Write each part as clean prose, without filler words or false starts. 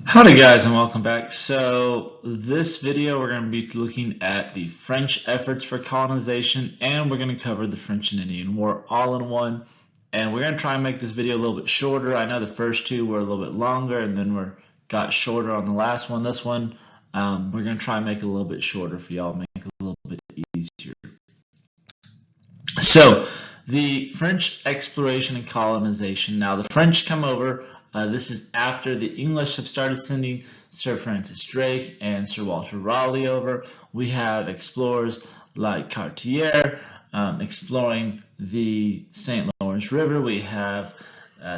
Howdy guys and welcome back. So this video we're going to be looking at the French efforts for colonization, and we're going to cover the French and Indian War all in one. And we're going to try and make this video a little bit shorter. I know the first two were a little bit longer and then got shorter on the last one. This one we're going to try and make it a little bit shorter for y'all, make it a little bit easier. So the French exploration and colonization. Now the French come over. This is after the English have started sending Sir Francis Drake and Sir Walter Raleigh over. We have explorers like Cartier exploring the St. Lawrence River. We have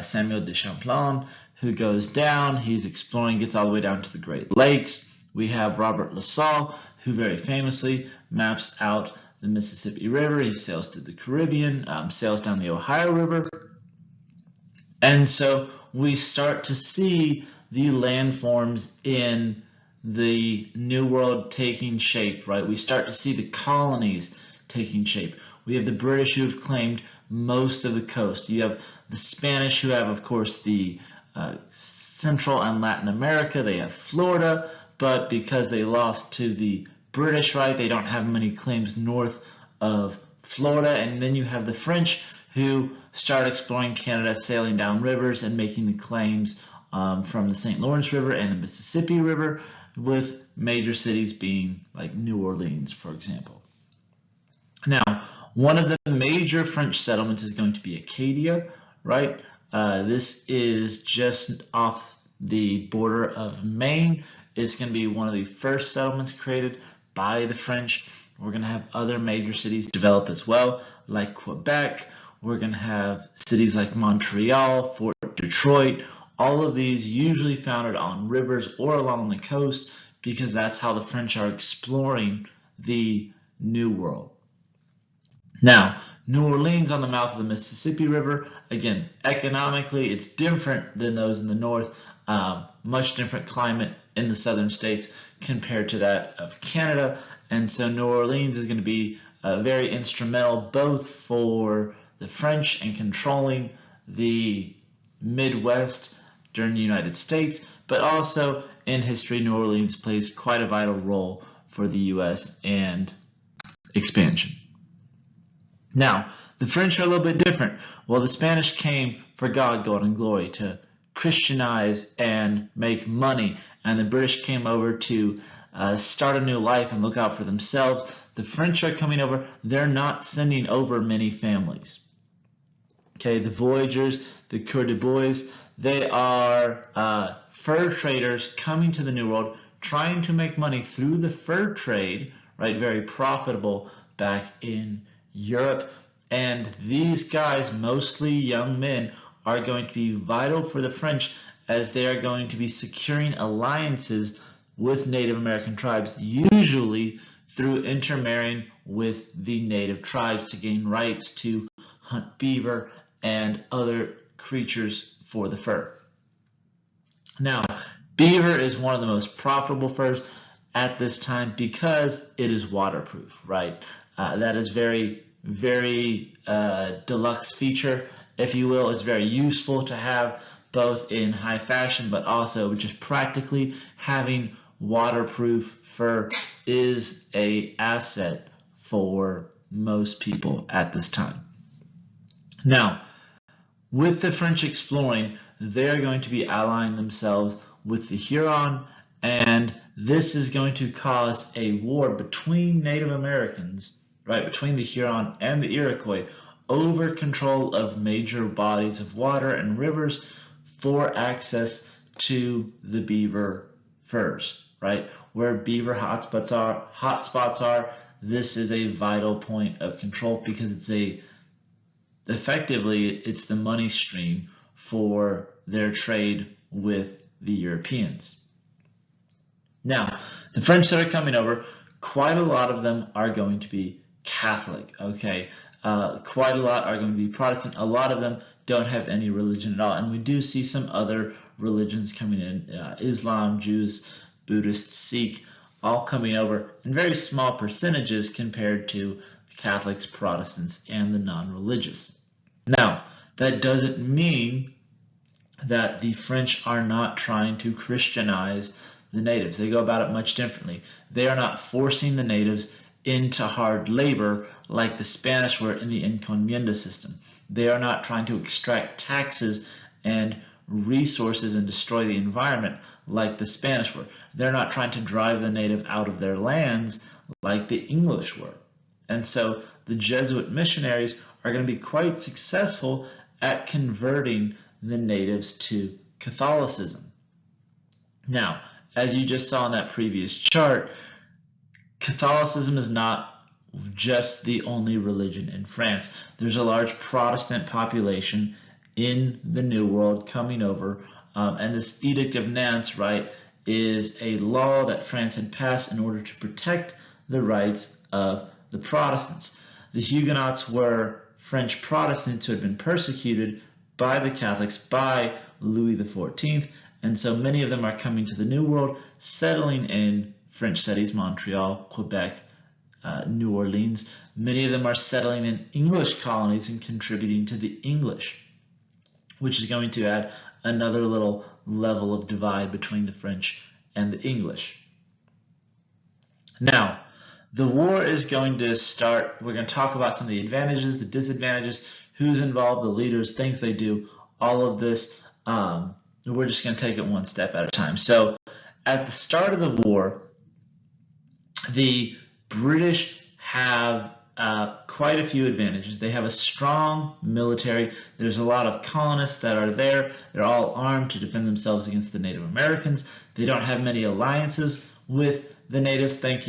Samuel de Champlain, who goes down. He's exploring, gets all the way down to the Great Lakes. We have Robert La Salle, who very famously maps out the Mississippi River. He sails through the Caribbean, sails down the Ohio River. And so we start to see the landforms in the New World taking shape, right? We start to see the colonies taking shape. We have the British who have claimed most of the coast. You have the Spanish who have, of course, the Central and Latin America. They have Florida, but because they lost to the British, right, they don't have many claims north of Florida. And then you have the French who start exploring Canada, sailing down rivers and making the claims from the St. Lawrence River and the Mississippi River, with major cities being like New Orleans, for example. Now, one of the major French settlements is going to be Acadia, right? This is just off the border of Maine. It's going to be one of the first settlements created by the French. We're going to have other major cities develop as well, like Quebec. We're going to have cities like Montreal, Fort Detroit, all of these usually founded on rivers or along the coast, because that's how the French are exploring the New World. Now, New Orleans on the mouth of the Mississippi River, again, economically it's different than those in the north, much different climate in the southern states compared to that of Canada, and so New Orleans is going to be very instrumental both for the French in controlling the Midwest during the United States, but also in history, New Orleans plays quite a vital role for the U.S. and expansion. Now, the French are a little bit different. Well, the Spanish came for God, gold, and glory, to Christianize and make money, and the British came over to start a new life and look out for themselves. The French are coming over. They're not sending over many families. Okay, the voyagers, the Coeur de Bois, they are fur traders coming to the New World, trying to make money through the fur trade, right? Very profitable back in Europe. And these guys, mostly young men, are going to be vital for the French, as they are going to be securing alliances with Native American tribes, usually through intermarrying with the native tribes to gain rights to hunt beaver and other creatures for the fur. Now, beaver is one of the most profitable furs at this time because it is waterproof, right? That is very deluxe feature, if you will. It's very useful to have both in high fashion, but also just practically having waterproof fur is an asset for most people at this time. Now, with the French exploring, they're going to be allying themselves with the Huron, and this is going to cause a war between Native Americans, right, between the Huron and the Iroquois, over control of major bodies of water and rivers for access to the beaver furs, right? Where beaver hotspots are, this is a vital point of control, because effectively it's the money stream for their trade with the Europeans. Now, the French that are coming over, quite a lot of them are going to be Catholic, okay? Quite a lot are going to be Protestant. A lot of them don't have any religion at all, and we do see some other religions coming in, Islam, Jews, Buddhists, Sikh, all coming over in very small percentages compared to Catholics, Protestants, and the non-religious. Now, that doesn't mean that the French are not trying to Christianize the natives. They go about it much differently. They are not forcing the natives into hard labor like the Spanish were in the encomienda system. They are not trying to extract taxes and resources and destroy the environment like the Spanish were. They're not trying to drive the native out of their lands like the English were. And so the Jesuit missionaries are going to be quite successful at converting the natives to Catholicism. Now, as you just saw in that previous chart, Catholicism is not just the only religion in France. There's a large Protestant population in the New World coming over, and this Edict of Nantes, right, is a law that France had passed in order to protect the rights of the Protestants. The Huguenots were French Protestants who had been persecuted by the Catholics, by Louis XIV, and so many of them are coming to the New World, settling in French cities, Montreal, Quebec, New Orleans. Many of them are settling in English colonies and contributing to the English, which is going to add another little level of divide between the French and the English. Now, the war is going to start. We're going to talk about some of the advantages, the disadvantages, who's involved, the leaders, things they do, all of this. We're just going to take it one step at a time. So at the start of the war, the British have quite a few advantages. They have a strong military. There's a lot of colonists that are there. They're all armed to defend themselves against the Native Americans. They don't have many alliances with the natives. Think,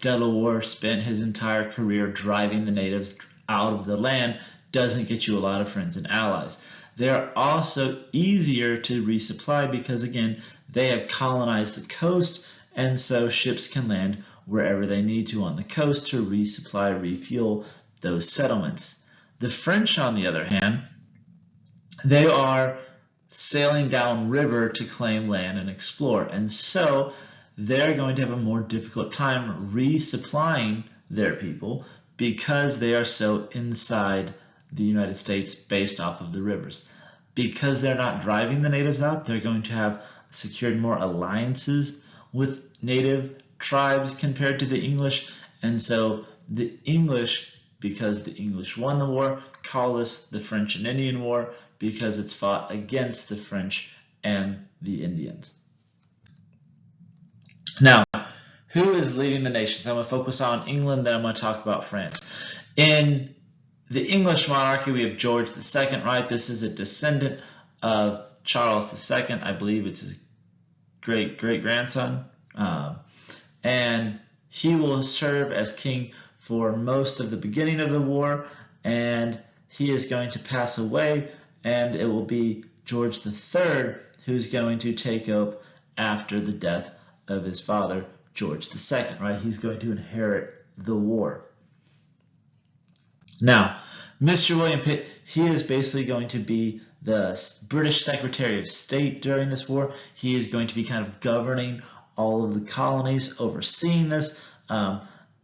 Delaware spent his entire career driving the natives out of the land. Doesn't get you a lot of friends and allies. They're also easier to resupply because, again, they have colonized the coast, and so ships can land wherever they need to on the coast to resupply, refuel those settlements. The French, on the other hand, they are sailing downriver to claim land and explore, and so they're going to have a more difficult time resupplying their people because they are so inside the United States based off of the rivers. Because they're not driving the natives out, they're going to have secured more alliances with native tribes compared to the English, and so the English, because the English won the war, call this the French and Indian War because it's fought against the French and the Indians. Now, who is leading the nations? I'm going to focus on England, then I'm going to talk about France. In the English monarchy, we have George II, right? This is a descendant of Charles II. I believe it's his great-grandson. And he will serve as king for most of the beginning of the war, and he is going to pass away, and it will be George III who's going to take up after the death of his father, George II, right? He's going to inherit the war. Now, Mr. William Pitt, he is basically going to be the British Secretary of State during this war. He is going to be kind of governing all of the colonies, overseeing this,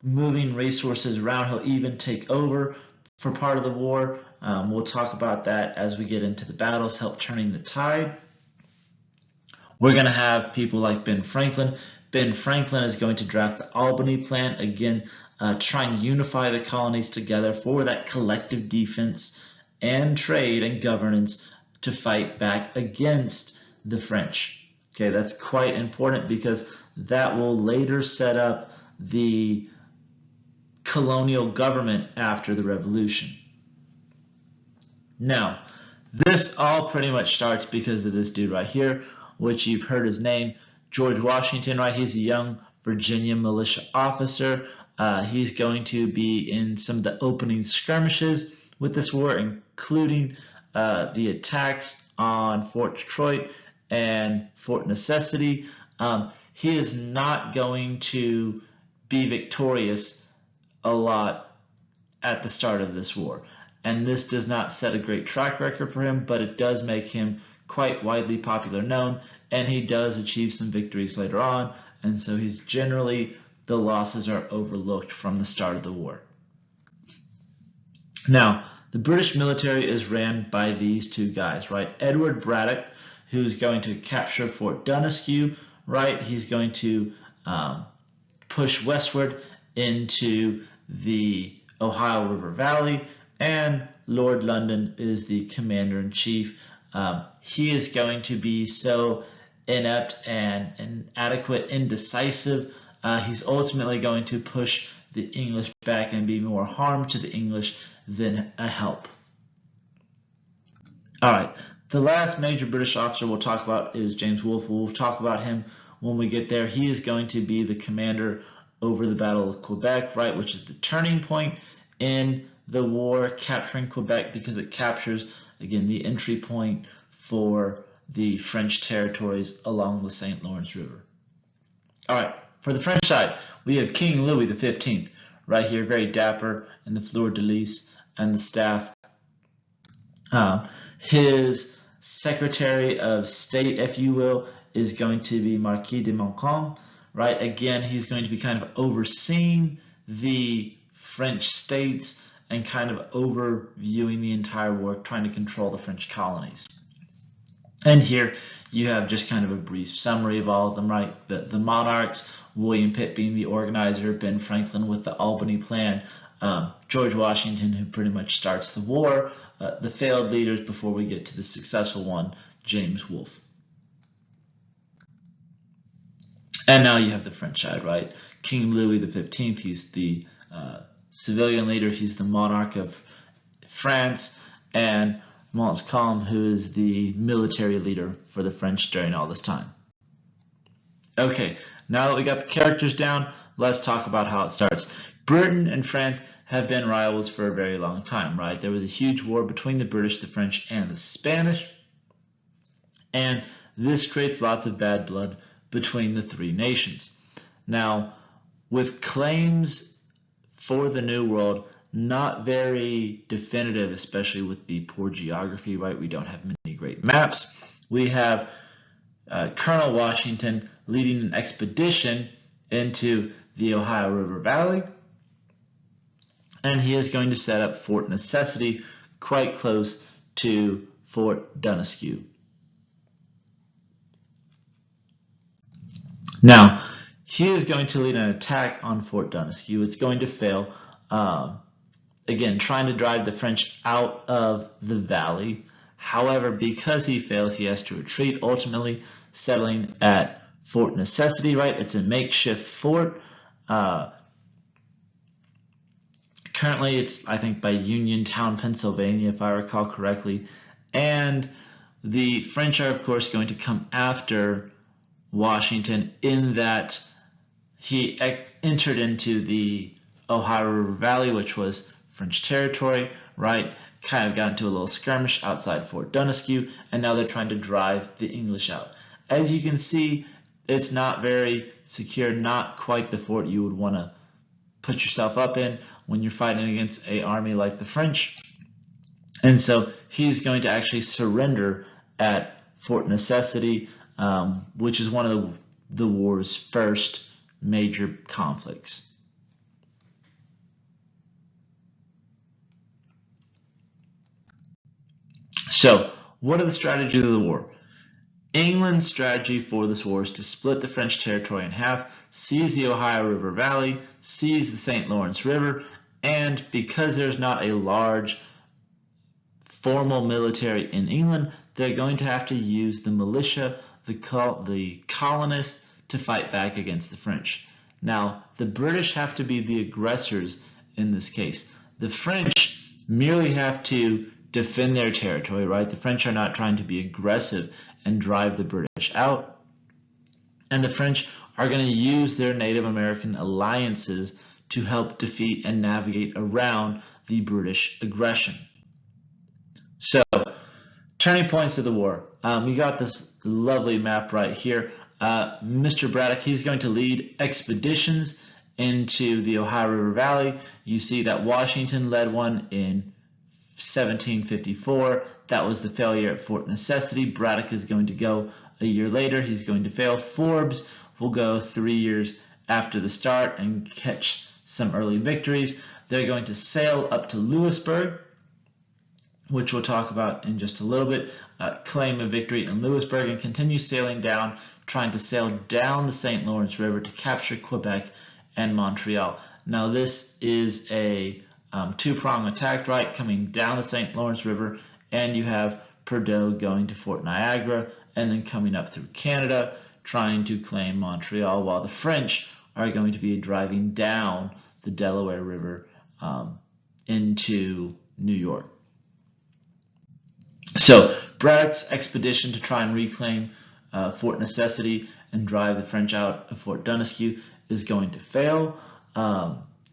moving resources around. He'll even take over for part of the war. We'll talk about that as we get into the battles, help turning the tide. We're going to have people like Ben Franklin. Ben Franklin is going to draft the Albany Plan, again, try and unify the colonies together for that collective defense and trade and governance to fight back against the French. Okay, that's quite important because that will later set up the colonial government after the Revolution. Now, this all pretty much starts because of this dude right here, which you've heard his name, George Washington, right? He's a young Virginia militia officer. He's going to be in some of the opening skirmishes with this war, including the attacks on Fort Detroit and Fort Necessity. He is not going to be victorious a lot at the start of this war. And this does not set a great track record for him, but it does make him quite widely popular known, and he does achieve some victories later on, and so he's generally, the losses are overlooked from the start of the war. Now, the British military is ran by these two guys, right? Edward Braddock, who's going to capture Fort Doniscue, right? He's going to push westward into the Ohio River Valley, and Lord London is the commander-in-chief. He is going to be so inept and inadequate, indecisive. He's ultimately going to push the English back and be more harm to the English than a help. All right, the last major British officer we'll talk about is James Wolfe. We'll talk about him when we get there. He is going to be the commander over the Battle of Quebec, right, which is the turning point in the war, capturing Quebec because it captures, again, the entry point for the French territories along the St. Lawrence River. All right, for the French side, we have King Louis XV right here, very dapper in the fleur-de-lis and the staff. His Secretary of State, if you will, is going to be Marquis de Montcalm, right? Again, he's going to be kind of overseeing the French states and kind of overviewing the entire war, trying to control the French colonies. And here you have just kind of a brief summary of all of them, right? The monarchs, William Pitt being the organizer, Ben Franklin with the Albany Plan, George Washington, who pretty much starts the war, the failed leaders before we get to the successful one, James Wolfe. And now you have the French side, right? King Louis XV, he's the civilian leader, he's the monarch of France, and Montcalm, who is the military leader for the French during all this time. Okay, now that we got the characters down, let's talk about how it starts. Britain and France have been rivals for a very long time, right? There was a huge war between the British, the French, and the Spanish, and this creates lots of bad blood between the three nations. Now, with claims for the New World not very definitive, especially with the poor geography, right? We don't have many great maps. We have Colonel Washington leading an expedition into the Ohio River Valley, and he is going to set up Fort Necessity quite close to Fort Doniscue. Now, he is going to lead an attack on Fort Doniscue. It's going to fail. Again, trying to drive the French out of the valley. However, because he fails, he has to retreat, ultimately settling at Fort Necessity, right? It's a makeshift fort. Currently, it's, I think, by Uniontown, Pennsylvania, if I recall correctly. And the French are, of course, going to come after Washington in that he entered into the Ohio River Valley, which was French territory, right? Kind of got into a little skirmish outside Fort Doniscue, and now they're trying to drive the English out. As you can see, it's not very secure, not quite the fort you would want to put yourself up in when you're fighting against an army like the French. And so he's going to actually surrender at Fort Necessity, which is one of the war's first major conflicts. So, what are the strategies of the war? England's strategy for this war is to split the French territory in half, seize the Ohio River Valley, seize the St. Lawrence River, and because there's not a large formal military in England, they're going to have to use the militia, the colonists, to fight back against the French. Now, the British have to be the aggressors in this case. The French merely have to defend their territory, right? The French are not trying to be aggressive and drive the British out. And the French are going to use their Native American alliances to help defeat and navigate around the British aggression. So, turning points of the war. We got this lovely map right here. Mr. Braddock, he's going to lead expeditions into the Ohio River Valley. You see that Washington led one in 1754. That was the failure at Fort Necessity. Braddock is going to go a year later. He's going to fail. Forbes will go 3 years after the start and catch some early victories. They're going to sail up to Louisburg. which we'll talk about in just a little bit, claim a victory in Louisbourg and continue sailing down, trying to sail down the St. Lawrence River to capture Quebec and Montreal. Now this is a two-prong attack, right, coming down the St. Lawrence River, and you have Prideaux going to Fort Niagara and then coming up through Canada, trying to claim Montreal, while the French are going to be driving down the Delaware River into New York. So Braddock's expedition to try and reclaim Fort Necessity and drive the French out of Fort Donisque is going to fail.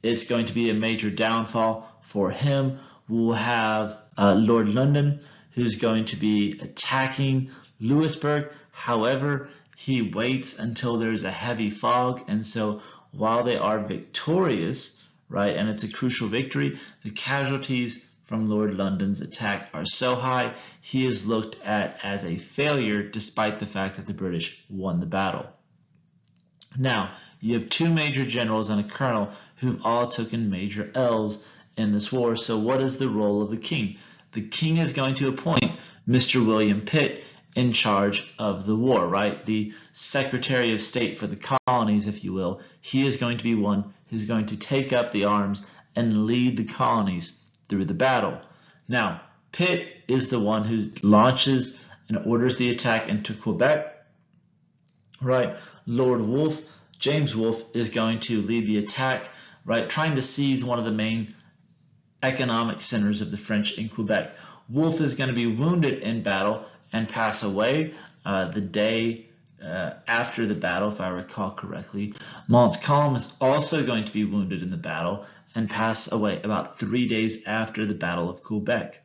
It's going to be a major downfall for him. We'll have Lord London, who's going to be attacking Louisbourg. However, he waits until there's a heavy fog, and so while they are victorious, right, and it's a crucial victory, the casualties from Lord London's attack are so high, he is looked at as a failure despite the fact that the British won the battle. Now, you have two major generals and a colonel who've all taken major L's in this war, so what is the role of the king? The king is going to appoint Mr. William Pitt in charge of the war, right? The Secretary of State for the colonies, if you will. He is going to be one who's going to take up the arms and lead the colonies through the battle. Now, Pitt is the one who launches and orders the attack into Quebec, right? Lord Wolfe, James Wolfe, is going to lead the attack, right, trying to seize one of the main economic centers of the French in Quebec. Wolfe is going to be wounded in battle and pass away the day after the battle, if I recall correctly. Montcalm is also going to be wounded in the battle and pass away about 3 days after the Battle of Quebec.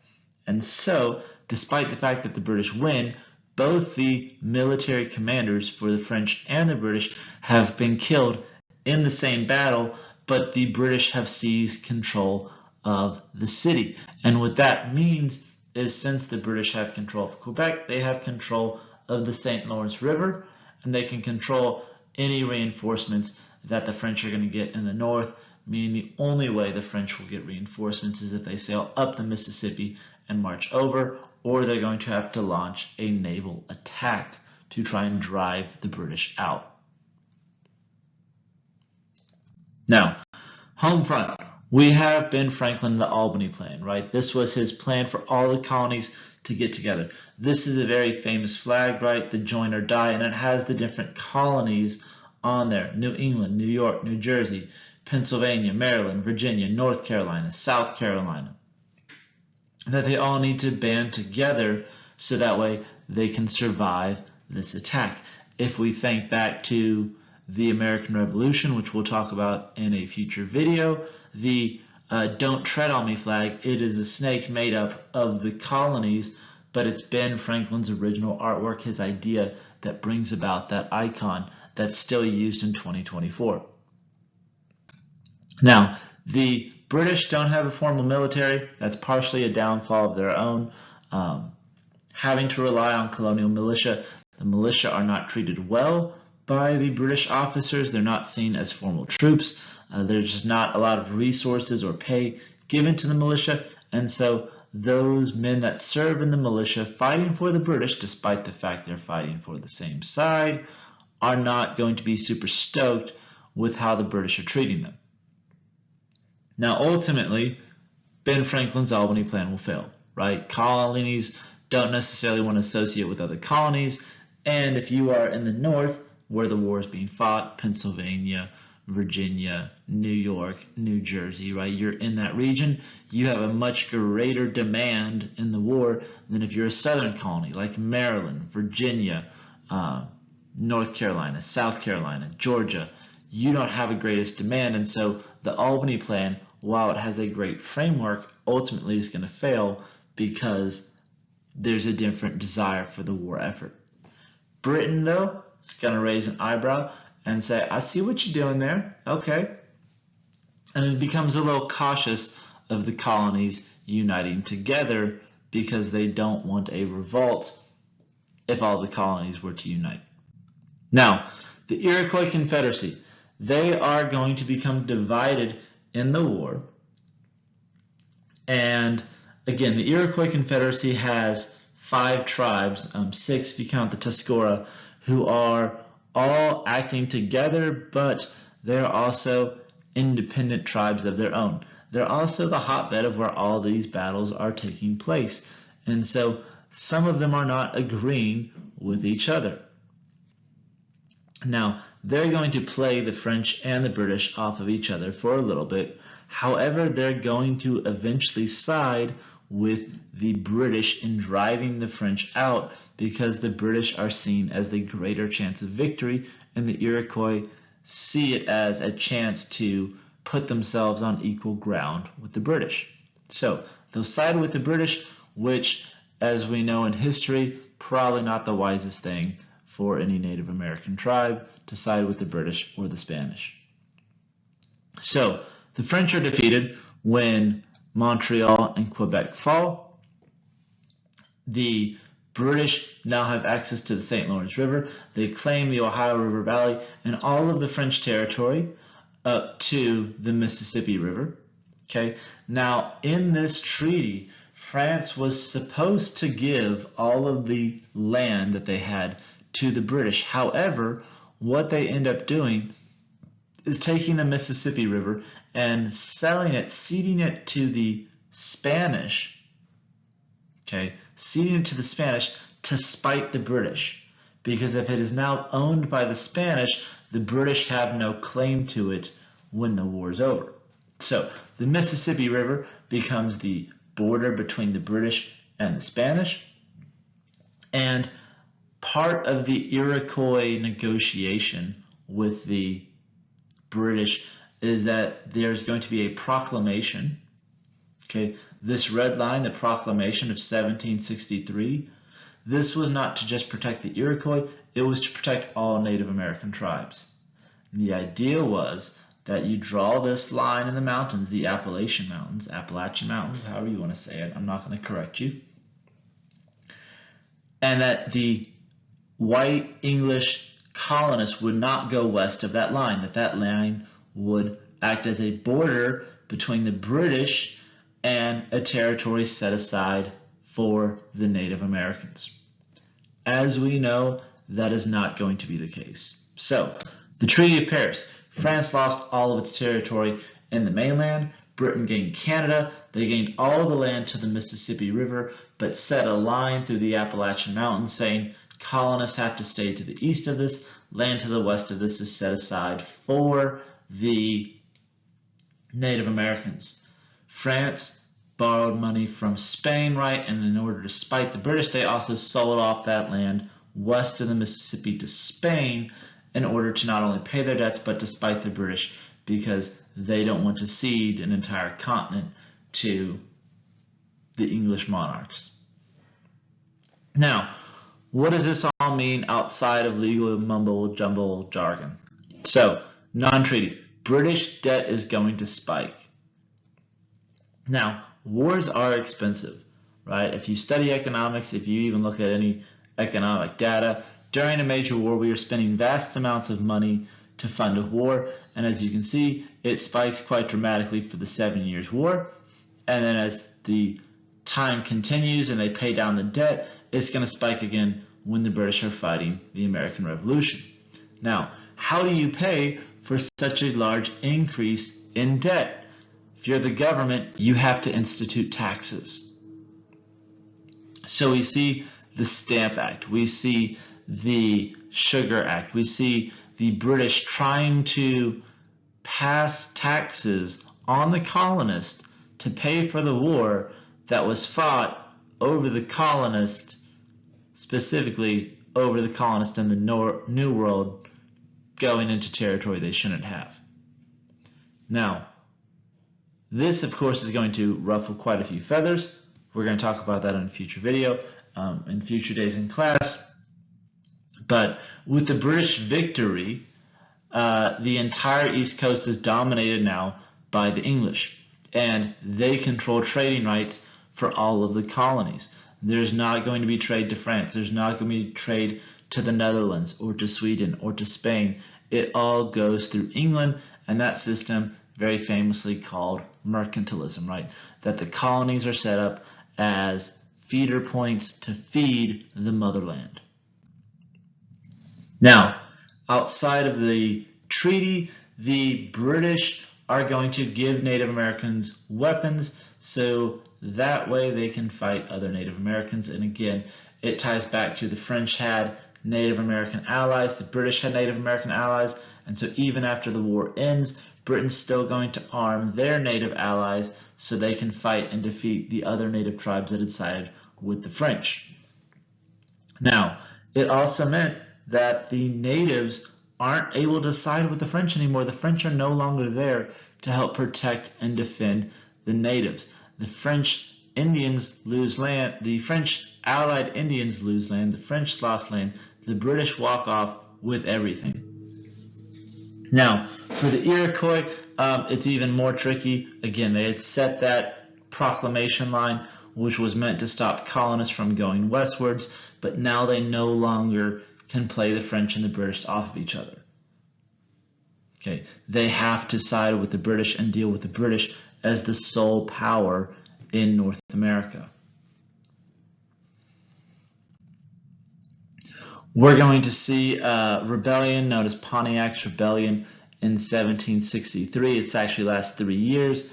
And so, despite the fact that the British win, both the military commanders for the French and the British have been killed in the same battle, but the British have seized control of the city. And what that means is, since the British have control of Quebec, they have control of the St. Lawrence River, and they can control any reinforcements that the French are going to get in the north, meaning the only way the French will get reinforcements is if they sail up the Mississippi and march over, or they're going to have to launch a naval attack to try and drive the British out. Now, Homefront. We have Ben Franklin, the Albany Plan, right? This was his plan for all the colonies to get together. This is a very famous flag, right? The join or die, and it has the different colonies on there. New England, New York, New Jersey, Pennsylvania, Maryland, Virginia, North Carolina, South Carolina. That they all need to band together so that way they can survive this attack. If we think back to the American Revolution, which we'll talk about in a future video, the Don't Tread on Me flag, it is a snake made up of the colonies, but it's Ben Franklin's original artwork, his idea, that brings about that icon that's still used in 2024. Now, the British don't have a formal military. That's partially a downfall of their own. Having to rely on colonial militia. The militia are not treated well by the British officers. They're not seen as formal troops. There's just not a lot of resources or pay given to the militia. And so those men that serve in the militia fighting for the British, despite the fact they're fighting for the same side, are not going to be super stoked with how the British are treating them. Now, ultimately, Ben Franklin's Albany Plan will fail, right? Colonies don't necessarily want to associate with other colonies, and if you are in the north where the war is being fought, Pennsylvania, Virginia, New York, New Jersey, right? You're in that region, you have a much greater demand in the war than if you're a southern colony like Maryland, Virginia, North Carolina, South Carolina, Georgia. You don't have a greatest demand, and so the Albany Plan, while it has a great framework, ultimately is going to fail because there's a different desire for the war effort. Britain, though, is going to raise an eyebrow and say, I see what you're doing there, okay. And it becomes a little cautious of the colonies uniting together because they don't want a revolt if all the colonies were to unite. Now, the Iroquois Confederacy, they are going to become divided in the war, and Again, the Iroquois Confederacy has 5 tribes, 6 if you count the Tuscarora, who are all acting together, but they're also independent tribes of their own. They're also the hotbed of where all these battles are taking place. And so some of them are not agreeing with each other. Now, they're going to play the French and the British off of each other for a little bit. However, they're going to eventually side with the British in driving the French out because the British are seen as the greater chance of victory, and the Iroquois see it as a chance to put themselves on equal ground with the British. So they'll side with the British, which, as we know in history, probably not the wisest thing for any Native American tribe to side with the British or the Spanish. So the French are defeated when Montreal and Quebec fall. The British now have access to the St. Lawrence River. They claim the Ohio River Valley and all of the French territory up to the Mississippi River. Okay. Now, in this treaty, France was supposed to give all of the land that they had to the British. However, what they end up doing is taking the Mississippi River and selling it, ceding it to the Spanish, okay, ceding it to the Spanish to spite the British. Because if it is now owned by the Spanish, the British have no claim to it when the war is over. So the Mississippi River becomes the border between the British and the Spanish. And part of the Iroquois negotiation with the British is that there's going to be a proclamation. Okay, this red line, the proclamation of 1763, this was not to just protect the Iroquois, it was to protect all Native American tribes. And the idea was that you draw this line in the mountains, the Appalachian Mountains, however you want to say it, I'm not going to correct you, and that the white English colonists would not go west of that line, that line would act as a border between the British and a territory set aside for the Native Americans. As we know, that is not going to be the case. So, the Treaty of Paris. France lost all of its territory in the mainland. Britain gained Canada. They gained all of the land to the Mississippi River, but set a line through the Appalachian Mountains saying colonists have to stay to the east of this. Land to the west of this is set aside for the Native Americans. France borrowed money from Spain, right? And in order to spite the British, they also sold off that land west of the Mississippi to Spain in order to not only pay their debts, but to spite the British, because they don't want to cede an entire continent to the English monarchs. Now, what does this all mean outside of legal mumble-jumble jargon? So, non-treaty. British debt is going to spike. Now, wars are expensive, right? If you study economics, if you even look at any economic data, during a major war, we are spending vast amounts of money to fund a war, and as you can see, it spikes quite dramatically for the 7 Years' War, and then as the time continues and they pay down the debt, it's going to spike again when the British are fighting the American Revolution. Now, how do you pay for such a large increase in debt? If you're the government, you have to institute taxes. So we see the Stamp Act, we see the Sugar Act, we see the British trying to pass taxes on the colonists to pay for the war that was fought over the colonists, specifically over the colonists in the New World going into territory they shouldn't have. Now, this of course is going to ruffle quite a few feathers. We're going to talk about that in a future video, in future days in class. But with the British victory, the entire East Coast is dominated now by the English, and they control trading rights for all of the colonies. There's not going to be trade to France. There's not going to be trade to the Netherlands or to Sweden or to Spain. It all goes through England, and that system very famously called mercantilism, right? That the colonies are set up as feeder points to feed the motherland. Now, outside of the treaty, the British are going to give Native Americans weapons so that way they can fight other Native Americans. And again, it ties back to the French had Native American allies, the British had Native American allies, and so even after the war ends, Britain's still going to arm their Native allies so they can fight and defeat the other Native tribes that had sided with the French. Now, it also meant that the natives aren't able to side with the French anymore. The French are no longer there to help protect and defend the natives. The French Indians lose land, the French allied Indians lose land, the French lost land, the British walk off with everything. Now, for the Iroquois, it's even more tricky. Again, they had set that proclamation line, which was meant to stop colonists from going westwards, but now they no longer can play the French and the British off of each other. Okay, they have to side with the British and deal with the British as the sole power in North America. We're going to see a rebellion known as Pontiac's Rebellion in 1763. It's actually lasts 3 years.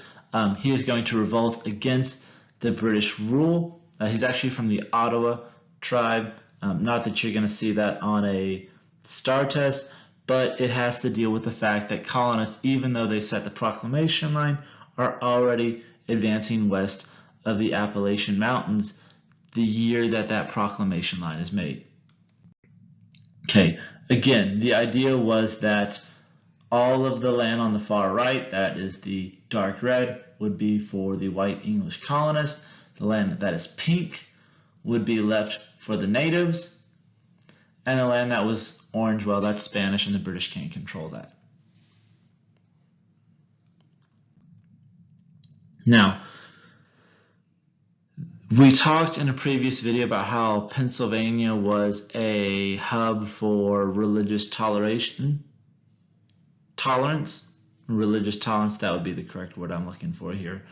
He is going to revolt against the British rule. He's actually from the Ottawa tribe. Not that you're going to see that on a star test, but it has to deal with the fact that colonists, even though they set the proclamation line, are already advancing west of the Appalachian Mountains the year that that proclamation line is made. Okay, again, the idea was that all of the land on the far right, that is the dark red, would be for the white English colonists. The land that is pink would be left for the natives. And the land that was orange, well, that's Spanish and the British can't control that. Now, we talked in a previous video about how Pennsylvania was a hub for religious tolerance, that would be the correct word I'm looking for here.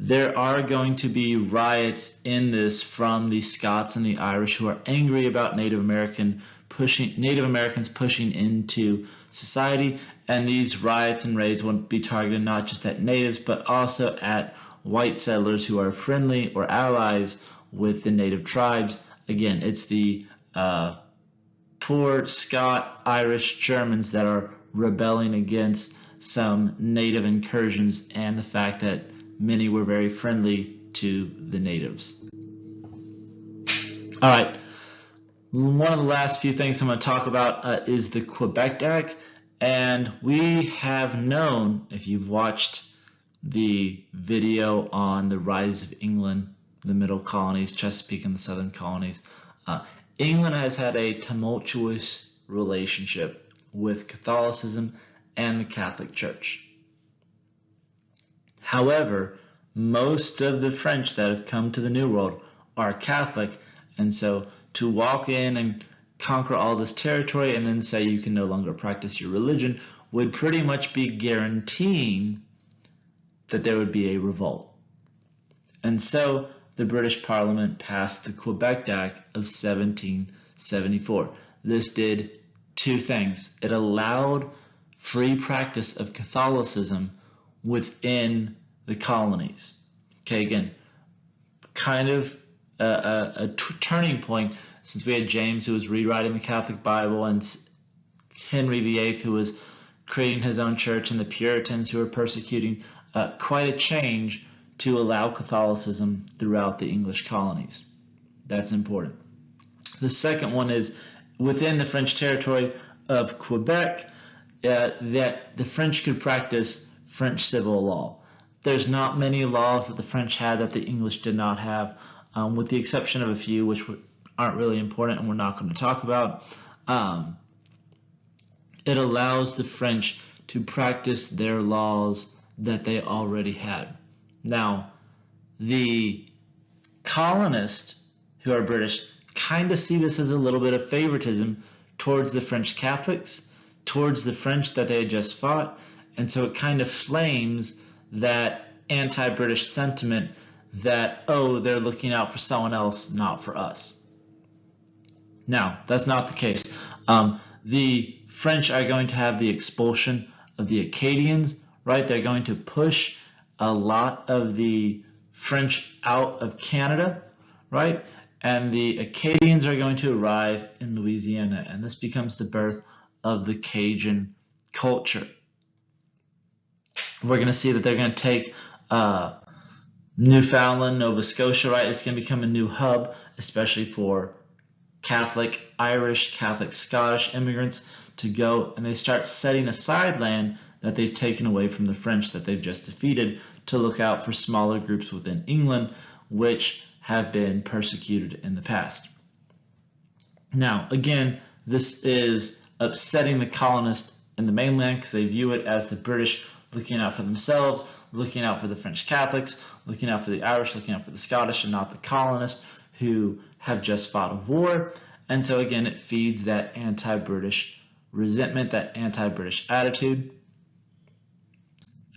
There are going to be riots in this from the Scots and the Irish who are angry about Native Americans pushing into society, and these riots and raids will be targeted not just at natives but also at white settlers who are friendly or allies with the native tribes. Again, it's the poor Scot, Irish, Germans that are rebelling against some native incursions and the fact that many were very friendly to the natives. All right, one of the last few things I'm going to talk about is the Quebec Act, and we have known, if you've watched the video on the rise of England, the middle colonies, Chesapeake and the southern colonies, England has had a tumultuous relationship with Catholicism and the Catholic Church. However, most of the French that have come to the New World are Catholic, and so to walk in and conquer all this territory and then say you can no longer practice your religion would pretty much be guaranteeing that there would be a revolt. And so the British Parliament passed the Quebec Act of 1774. This did two things. It allowed free practice of Catholicism within the colonies. Okay, again, kind of a turning point, since we had James who was rewriting the Catholic Bible and Henry VIII who was creating his own church and the Puritans who were persecuting. Quite a change to allow Catholicism throughout the English colonies. That's important. The second one is within the French territory of Quebec, that the French could practice French civil law. There's not many laws that the French had that the English did not have, with the exception of a few which aren't really important and we're not going to talk about. It allows the French to practice their laws that they already had. Now, the colonists who are British kind of see this as a little bit of favoritism towards the French Catholics, towards the French that they had just fought, And so it kind of flames that anti-British sentiment that, oh, they're looking out for someone else, not for us. Now, that's not the case. The French are going to have the expulsion of the Acadians, right? They're going to push a lot of the French out of Canada, right? And the Acadians are going to arrive in Louisiana, and this becomes the birth of the Cajun culture. We're going to see that they're going to take Newfoundland, Nova Scotia, right? It's going to become a new hub, especially for Catholic Irish, Catholic Scottish immigrants to go, and they start setting aside land that they've taken away from the French that they've just defeated to look out for smaller groups within England, which have been persecuted in the past. Now, again, this is upsetting the colonists in the mainland because they view it as the British looking out for themselves, looking out for the French Catholics, looking out for the Irish, looking out for the Scottish, and not the colonists who have just fought a war. And so again, it feeds that anti-British resentment, that anti-British attitude,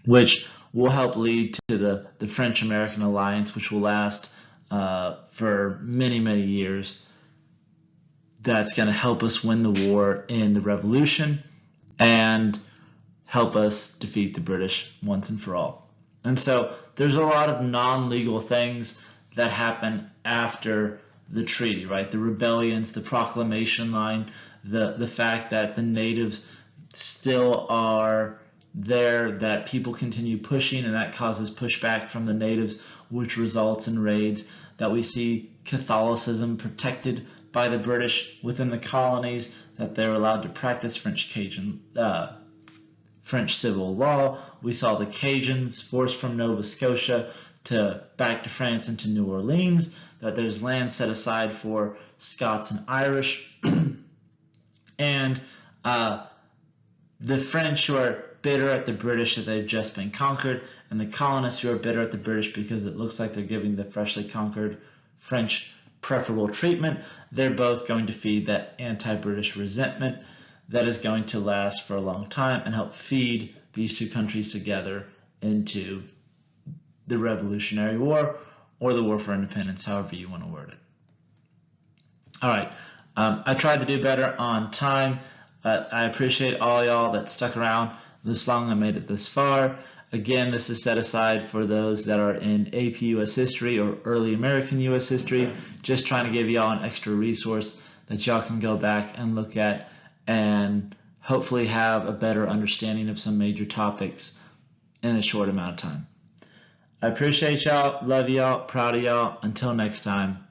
which will help lead to the French-American alliance, which will last for many, many years. That's going to help us win the war in the Revolution and help us defeat the British once and for all. And so there's a lot of non-legal things that happen after the treaty, right? The rebellions, the proclamation line, the fact that the natives still are there, that people continue pushing, and that causes pushback from the natives, which results in raids, that we see Catholicism protected by the British within the colonies, that they're allowed to practice French civil law. We saw the Cajuns forced from Nova Scotia back to France and to New Orleans, that there's land set aside for Scots and Irish. And the French who are bitter at the British that they've just been conquered, and the colonists who are bitter at the British because it looks like they're giving the freshly conquered French preferable treatment, they're both going to feed that anti-British resentment that is going to last for a long time and help feed these two countries together into the Revolutionary War or the War for Independence, however you want to word it. All right, I tried to do better on time. I appreciate all y'all that stuck around this long and made it this far. Again, this is set aside for those that are in AP US History or Early American US History, just trying to give y'all an extra resource that y'all can go back and look at and hopefully have a better understanding of some major topics in a short amount of time. I appreciate y'all, love y'all, proud of y'all. Until next time.